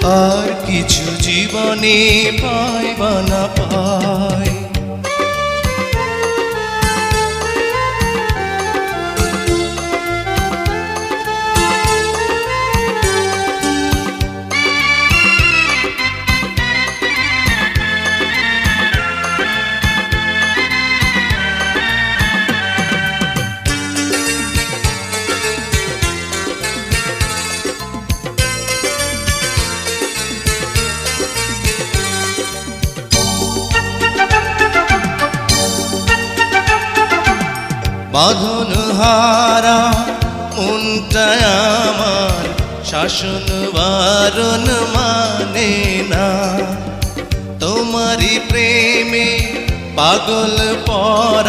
আর কিছু জীবনে পাই বা না পাই, বাঁধন হারা মনটা আমার শাসন বারণ মানে না। তোমারই প্রেমে পাগল পর